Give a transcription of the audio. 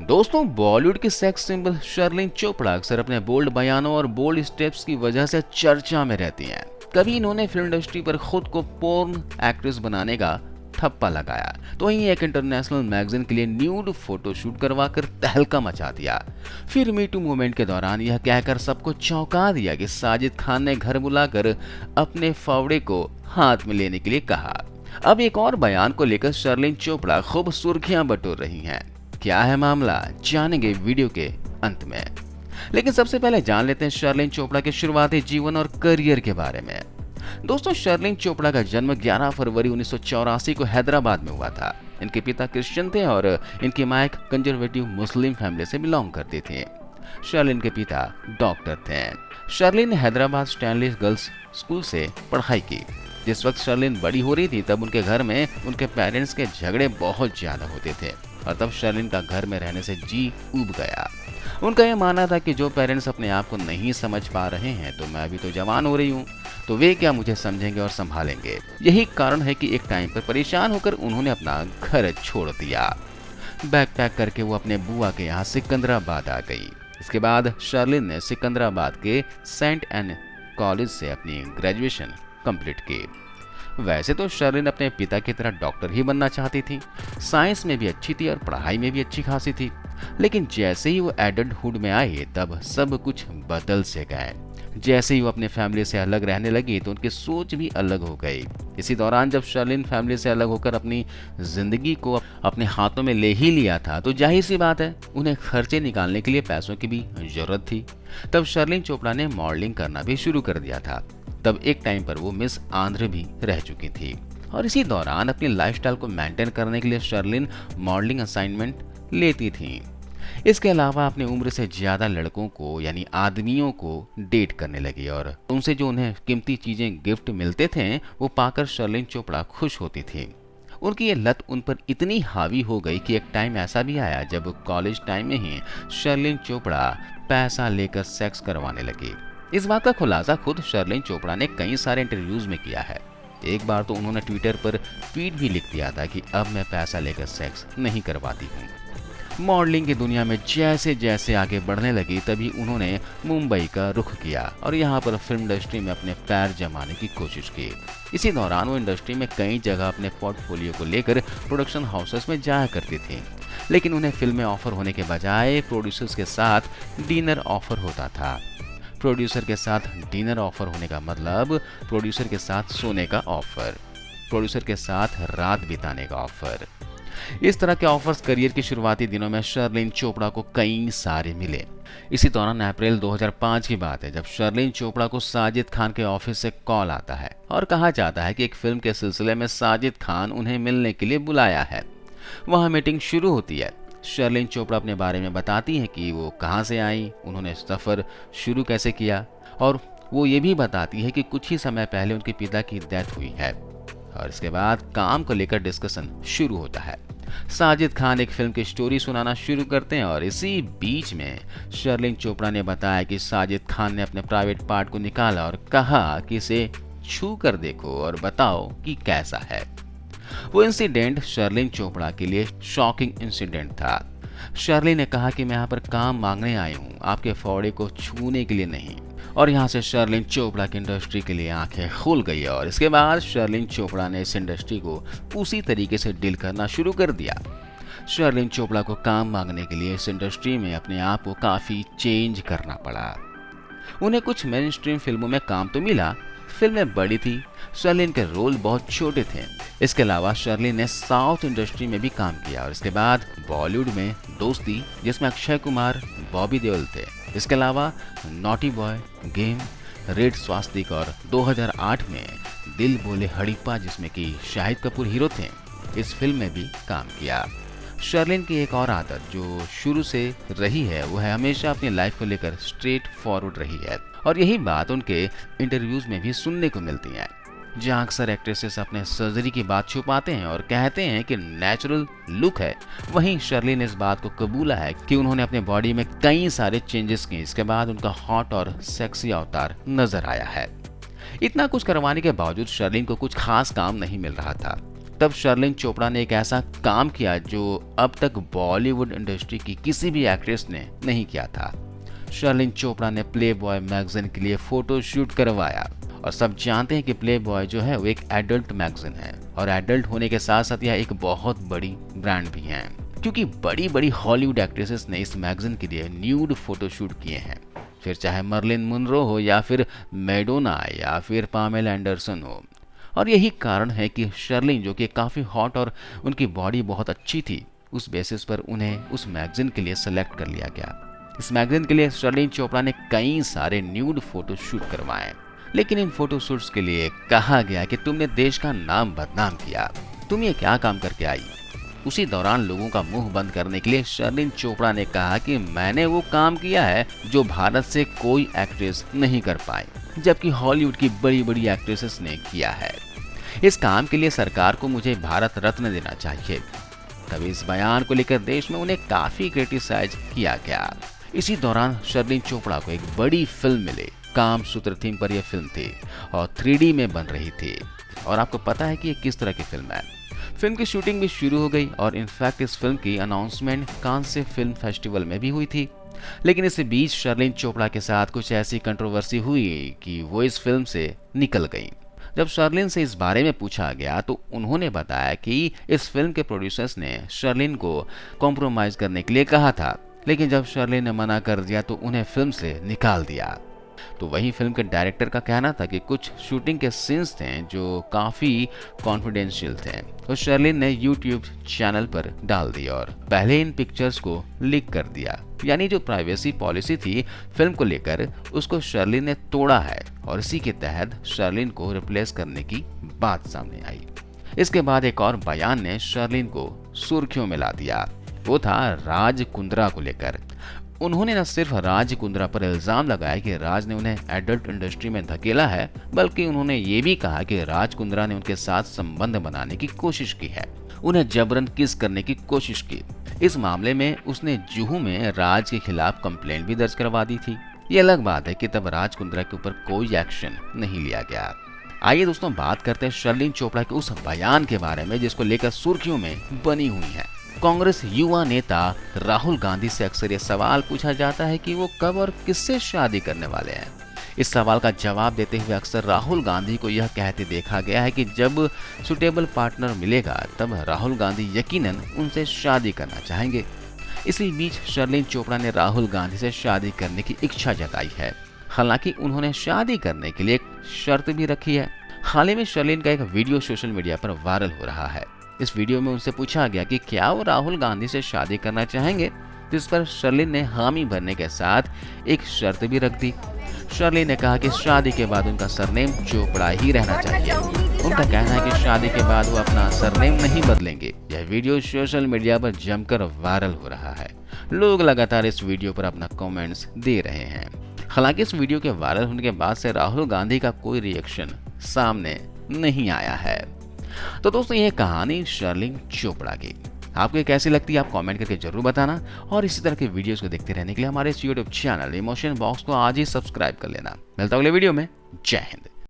दोस्तों, बॉलीवुड की sex symbol Sherlyn Chopra अक्सर अपने बोल्ड बयानों और बोल्ड स्टेप्स की वजह से चर्चा में रहती हैं। कभी इन्होंने फिल्म इंडस्ट्री पर खुद को पोर्न एक्ट्रेस बनाने का ठप्पा लगाया, तो वहीं एक इंटरनेशनल मैगजीन के लिए न्यूड फोटो शूट करवाकर तहलका मचा दिया। फिर मीटू मूवमेंट के दौरान यह कहकर सबको चौंका दिया कि साजिद खान ने घर बुलाकर अपने फावड़े को हाथ में लेने के लिए कहा। अब एक और बयान को लेकर शर्लिन चोपड़ा खूब सुर्खियां बटोर रही हैं। क्या है मामला, जानेंगे वीडियो के अंत में। लेकिन सबसे पहले जान लेते हैं शर्लिन चोपड़ा के शुरुआती जीवन और करियर के बारे में। दोस्तों, शर्लिन चोपड़ा का जन्म 11 फरवरी 1984 को हैदराबाद में हुआ था। इनके पिता क्रिश्चियन थे और इनकी मां एक कंजर्वेटिव मुस्लिम फैमिली से बिलोंग करती थी। शर्लिन के पिता डॉक्टर थे। शर्लिन ने हैदराबाद स्टैनली गर्ल्स स्कूल से पढ़ाई की। जिस वक्त शर्लिन बड़ी हो रही थी तब उनके घर में उनके पेरेंट्स के झगड़े बहुत ज्यादा होते थे और तब शर्लिन का घर में रहने से जी उब गया। उनका यह मानना था कि जो पेरेंट्स अपने आप को नहीं समझ पा रहे हैं, तो मैं अभी तो जवान हो रही हूँ, तो वे क्या मुझे समझेंगे और संभालेंगे। यही कारण है कि एक टाइम पर परेशान होकर उन्होंने अपना घर छोड़ दिया। बैग पैक करके वो अपने बुआ के यहाँ सिकंदराबाद आ गई। इसके बाद शर्लिन ने सिकंदराबाद के सेंट एन कॉलेज से अपनी ग्रेजुएशन कंप्लीट की। वैसे तो शर्लिन अपने पिता की तरह डॉक्टर ही बनना चाहती थी। साइंस में भी अच्छी थी और पढ़ाई में भी अच्छी खासी थी। लेकिन जैसे ही वो एडल्टहुड में आई तब सब कुछ बदल से गए। जैसे ही वो अपने फैमिली से अलग रहने लगी तो उनकी सोच भी अलग हो गई। इसी दौरान जब शर्लिन फैमिली से अलग होकर अपनी जिंदगी को अपने हाथों में ले ही लिया था, तो जाहिर सी बात है उन्हें खर्चे निकालने के लिए पैसों की भी जरूरत थी। तब शर्लिन चोपड़ा ने मॉडलिंग करना भी शुरू कर दिया था। तब एक टाइम पर वो मिस आंध्र भी रह चुकी थी और इसी दौरान अपनी लाइफस्टाइल को मेंटेन करने के लिए शर्लिन मॉडलिंग असाइनमेंट लेती थी। इसके अलावा अपनी उम्र से ज्यादा लड़कों को यानी आदमियों को डेट करने लगी और उनसे जो उन्हें कीमती चीजें गिफ्ट मिलते थे वो पाकर शर्लिन चोपड़ा खुश होती थी। उनकी ये लत उन पर इतनी हावी हो गई कि एक टाइम ऐसा भी आया जब कॉलेज टाइम में ही शर्लिन चोपड़ा पैसा लेकर सेक्स करवाने लगी। इस बात का खुलासा खुद शर्लिन चोपड़ा ने कई सारे इंटरव्यूज में किया है। एक बार तो उन्होंने ट्विटर पर ट्वीट भी लिख दिया था कि अब मैं पैसा लेकर सेक्स नहीं करवाती हूँ। मॉडलिंग की दुनिया में जैसे जैसे आगे बढ़ने लगी तभी उन्होंने मुंबई का रुख किया और यहाँ पर फिल्म इंडस्ट्री में अपने पैर जमाने की कोशिश की। इसी दौरान वो इंडस्ट्री में कई जगह अपने पोर्टफोलियो को लेकर प्रोडक्शन हाउसेस में जाया करती थी, लेकिन उन्हें फिल्में ऑफर होने के बजाय प्रोड्यूसर्स के साथ डिनर ऑफर होता था। प्रोड्यूसर के साथ डिनर ऑफर होने का मतलब प्रोड्यूसर के साथ सोने का ऑफर, प्रोड्यूसर के साथ रात बिताने का ऑफर। इस तरह के ऑफर्स करियर के शुरुआती दिनों में शर्लिन चोपड़ा को कई सारे मिले। इसी दौरान अप्रैल 2005 की बात है जब शर्लिन चोपड़ा को साजिद खान के ऑफिस से कॉल आता है और कहा जाता है कि एक फिल्म के सिलसिले में साजिद खान उन्हें मिलने के लिए बुलाया है। वहां मीटिंग शुरू होती है। शर्लिन चोपड़ा अपने बारे में बताती हैं कि वो कहां से आई, उन्होंने सफर शुरू कैसे किया और वो ये भी बताती है कि कुछ ही समय पहले उनके पिता की डेथ हुई है। और इसके बाद काम को लेकर डिस्कशन शुरू होता है। साजिद खान एक फिल्म की स्टोरी सुनाना शुरू करते हैं और इसी बीच में शर्लिन चोपड़ा ने बताया कि साजिद खान ने अपने प्राइवेट पार्ट को निकाला और कहा कि इसे छू कर देखो और बताओ कि कैसा है। वो इंसिडेंट शर्लिन चोपड़ा के लिए शॉकिंग इंसिडेंट था। शर्लिन ने कहा कि मैं यहाँ पर काम मांगने आई हूँ, आपके फोड़े को छूने के लिए नहीं। और यहाँ से शर्लिन चोपड़ा की इंडस्ट्री के लिए आंखें खुल गई और इसके बाद शर्लिन चोपड़ा ने इस इंडस्ट्री को उसी तरीके से डील करना शुरू कर दिया। शर्लिन चोपड़ा को काम मांगने के लिए इस इंडस्ट्री में अपने आप को काफ़ी चेंज करना पड़ा। उन्हें कुछ मेन स्ट्रीम फिल्मों में काम तो मिला, फिल्में बड़ी थी, शर्लिन के रोल बहुत छोटे थे। इसके अलावा शर्लिन ने साउथ इंडस्ट्री में भी काम किया और इसके बाद बॉलीवुड में दोस्ती, जिसमें अक्षय कुमार, बॉबी देओल थे। इसके अलावा नॉटी बॉय, गेम, रेड स्वास्तिक और 2008 में दिल बोले हड़ीप्पा, जिसमें कि शाहिद कपूर हीरो थे, इस फिल्म में भी काम किया। शर्लिन की एक और आदत जो शुरू से रही है वो है हमेशा अपनी लाइफ को लेकर स्ट्रेट फॉरवर्ड रही है और यही बात उनके इंटरव्यूज में भी सुनने को मिलती है, जहाँ अक्सर एक्ट्रेसेस अपने सर्जरी की बात छुपाते हैं और कहते हैं कि नेचुरल लुक है। वहीं शर्लिन ने इस बात को कबूला है कि उन्होंने अपने बॉडी में कई सारे चेंजेस किए, इसके बाद उनका हॉट और सेक्सी अवतार नजर आया है। इतना कुछ करवाने के बावजूद शर्लिन को कुछ खास काम नहीं मिल रहा था। तब शर्लिन चोपड़ा ने एक ऐसा काम किया जो अब तक बॉलीवुड इंडस्ट्री की किसी भी एक्ट्रेस ने नहीं किया था। शर्लिन चोपड़ा ने प्लेबॉय मैगजीन के लिए फोटो शूट करवाया। और सब जानते हैं कि प्लेबॉय जो है वो एक एडल्ट मैगजीन है और एडल्ट होने के साथ साथ यह एक बहुत बड़ी ब्रांड भी है, क्योंकि बड़ी बड़ी हॉलीवुड एक्ट्रेसेस ने इस मैगजीन के लिए न्यूड फोटो शूट किए हैं। फिर चाहे मर्लिन मुनरो हो या फिर मैडोना या फिर पामेला एंडरसन हो। और यही कारण है कि शर्लिन, जो कि काफ़ी हॉट और उनकी बॉडी बहुत अच्छी थी, उस बेसिस पर उन्हें उस मैगजीन के लिए सेलेक्ट कर लिया गया। इस मैगजीन के लिए शर्लिन चोपड़ा ने कई सारे न्यूड फोटो शूट करवाए, लेकिन इन फोटो शूट्स के लिए कहा गया कि तुमने देश का नाम बदनाम किया, तुम ये क्या काम करके आई। उसी दौरान लोगों का मुंह बंद करने के लिए शर्लिन चोपड़ा ने कहा कि मैंने वो काम किया है जो भारत से कोई एक्ट्रेस नहीं कर पाई, जबकि हॉलीवुड की बड़ी बड़ी एक्ट्रेसेस ने किया है। इस काम के लिए सरकार को मुझे भारत रत्न देना चाहिए। तभी इस बयान को लेकर देश में उन्हें काफी क्रिटिसाइज किया गया। इसी दौरान शर्लिन चोपड़ा को एक बड़ी फिल्म मिली। कामसूत्र थीम पर यह फिल्म थी और 3D में बन रही थी। और आपको पता है कि ये किस तरह की फिल्म है। फिल्म की शूटिंग भी शुरू हो गई और इनफैक्ट इस फिल्म की अनाउंसमेंट कान से फिल्म फेस्टिवल में भी हुई थी। लेकिन इसी बीच शर्लिन चोपड़ा के साथ कुछ ऐसी कंट्रोवर्सी हुई कि वो इस फिल्म से निकल गई। जब शर्लिन से इस बारे में पूछा गया तो उन्होंने बताया कि इस फिल्म के प्रोड्यूसर्स ने शर्लिन को कॉम्प्रोमाइज करने के लिए कहा था, लेकिन जब शर्लिन ने मना कर दिया तो उन्हें फिल्म से निकाल दिया। तो वहीं फिल्म के डायरेक्टर का कहना था कि कुछ शूटिंग के सीन्स थे जो काफ़ी कॉन्फिडेंशियल थे, तो शर्लिन ने यूट्यूब चैनल पर डाल दिया और पहले इन पिक्चर्स को लीक कर दिया। यानी जो प्राइवेसी पॉलिसी थी फिल्म को लेकर, उसको शर्लिन ने तोड़ा है और इसी के तहत शर्लिन को रिप्लेस करने की बात सामने आई। इसके बाद एक और बयान ने शर्लिन को सुर्खियों में ला दिया। वो था राज कुंद्रा को लेकर। उन्होंने न सिर्फ राज कुंद्रा पर इल्जाम लगाया कि राज ने उन्हें एडल्ट इंडस्ट्री में धकेला है, बल्कि उन्होंने ये भी कहा कि राज कुंद्रा ने उनके साथ संबंध बनाने की कोशिश की है, उन्हें जबरन किस करने की कोशिश की। इस मामले में उसने जुहू में राज के खिलाफ कंप्लेंट भी दर्ज करवा दी थी। ये अलग बात है कि तब राज कुंद्रा के ऊपर कोई एक्शन नहीं लिया गया। आइए दोस्तों बात करते हैं शर्लिन चोपड़ा के उस बयान के बारे में जिसको लेकर सुर्खियों में बनी हुई है। कांग्रेस युवा नेता राहुल गांधी से अक्सर ये सवाल पूछा जाता है कि वो कब और किससे शादी करने वाले हैं। इस सवाल का जवाब देते हुए अक्सर राहुल गांधी को यह कहते देखा गया है कि जब सुटेबल पार्टनर मिलेगा तब राहुल गांधी यकीनन उनसे शादी करना चाहेंगे। इसी बीच शर्लिन चोपड़ा ने राहुल गांधी से शादी करने की इच्छा जताई है। हालांकि उन्होंने शादी करने के लिए एक शर्त भी रखी है। हाल ही में शर्लिन का एक वीडियो सोशल मीडिया पर वायरल हो रहा है। इस वीडियो में उनसे पूछा गया कि क्या वो राहुल गांधी से शादी करना चाहेंगे, जिस पर शर्लिन ने हामी भरने के साथ एक शर्त भी रख दी। शर्लिन ने कहा कि शादी के बाद उनका सरनेम चोपड़ा ही रहना चाहिए। उनका कहना है कि शादी के बाद वो अपना सरनेम नहीं बदलेंगे। यह वीडियो सोशल मीडिया पर जमकर वायरल हो रहा है। लोग लगातार इस वीडियो पर अपना कमेंट्स दे रहे हैं। हालांकि इस वीडियो के वायरल होने के बाद से राहुल गांधी का कोई रिएक्शन सामने नहीं आया है। तो दोस्तों ये कहानी शर्लिन चोपड़ा की आपको कैसी लगती है आप कमेंट करके जरूर बताना। और इसी तरह के वीडियोस को देखते रहने के लिए हमारे इस यूट्यूब चैनल इमोशन बॉक्स को आज ही सब्सक्राइब कर लेना। मिलता अगले वीडियो में। जय हिंद।